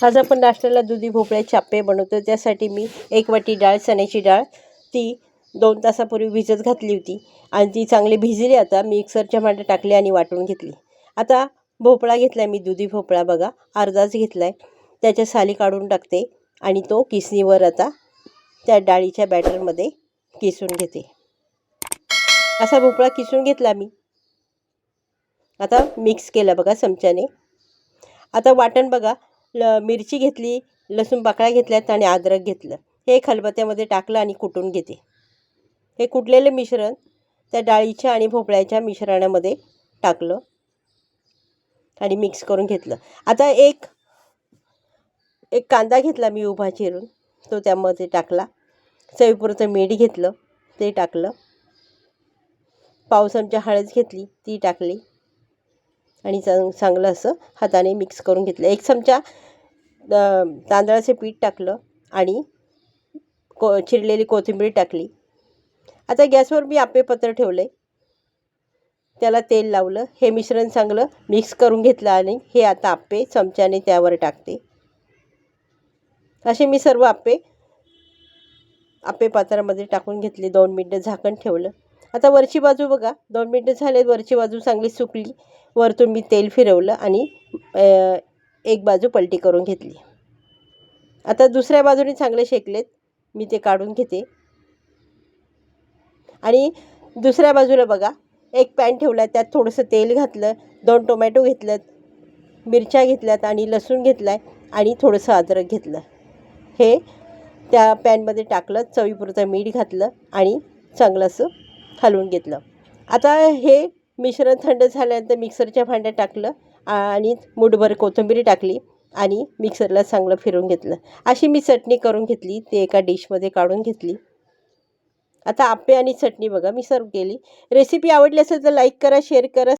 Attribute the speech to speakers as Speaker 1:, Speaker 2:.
Speaker 1: आज आपण नाश्त्याला दुधी भोपळ्याचे आप्पे बनवतो। त्यासाठी मी 1 वाटी डाळ, चण्याची डाळ, ती 2 तासापूर्वी भिजत घातली होती आणि ती चांगली भिजली। आता मिक्सरच्या भांड्यात टाकली आणि वाटून घेतली। आता भोपळा घेतला मी, दुधी भोपळा बघा, अर्धाच घेतलाय। त्याच्या साली काढून टाकते आणि तो किसणीवर आता त्या डाळीच्या बॅटरमध्ये किसून घेते। असा भोपळा किसून घेतला मी। आता मिक्स केला बघा चमच्याने। आता वाटण बघा, मिरची घेतली, लसूण पाकळ्या घेतल्यात आणि अद्रक घेतलं। हे खलबत्त्यामध्ये टाकलं आणि कुटून घेते। हे कुटलेलं मिश्रण त्या डाळीच्या आणि भोपळ्याच्या मिश्रणामध्ये टाकलं आणि मिक्स करून घेतलं। आता एक कांदा घेतला मी उभा चिरून, तो त्यामध्ये टाकला। चवीपुरतं मीठ घेतलं, ते टाकलं। पाव चमचा हळद घेतली, ती टाकली आणि चांगलं असं हाताने मिक्स करून घेतलं। 1 चमचा तांदळाचे पीठ टाकलं आणि चिरलेली कोथिंबीर टाकली। आता गॅसवर मी आप्पे पात्र ठेवले, त्याला तेल लावलं। हे मिश्रण चांगलं मिक्स करून घेतलं आणि हे आता आप्पे चमच्याने त्यावर टाकते। असे मी सर्व आप्पे पात्रामध्ये टाकून घेतले। 2 मिनिटं झाकण ठेवलं। आता वरची बाजू बघा, 2 मिनिटं झाले, वरची बाजू चांगली सुकली। वरतून मी तेल फिरवलं आणि एक बाजू पलटी करून घेतली। आता दुसऱ्या बाजूने चांगले शेकलेत, मी ते काढून घेते। आणि दुसऱ्या बाजूला बघा, एक पॅन ठेवला, त्यात थोडंसं तेल घातलं, 2 टोमॅटो घेतलेत, मिरच्या घेतल्यात आणि लसूण घेतलाय आणि थोडंसं अद्रक घेतलं। हे त्या पॅनमध्ये टाकलं, चवीपुरतं मीठ घातलं आणि चांगलं असं हलवून घेतलं। आता हे मिश्रण थंड झाल्यानंतर मिक्सरच्या भांड्यात टाकलं आणि मूठभर कोथिंबीर टाकली आणि मिक्सरला चांगलं फिरवून घेतलं। अशी मी चटणी करून घेतली, ती एका डिशमध्ये काढून घेतली। आता आप्पे आणि चटणी बघा मी सर्व केली। रेसिपी आवडली असेल तर लाईक करा, शेअर करा।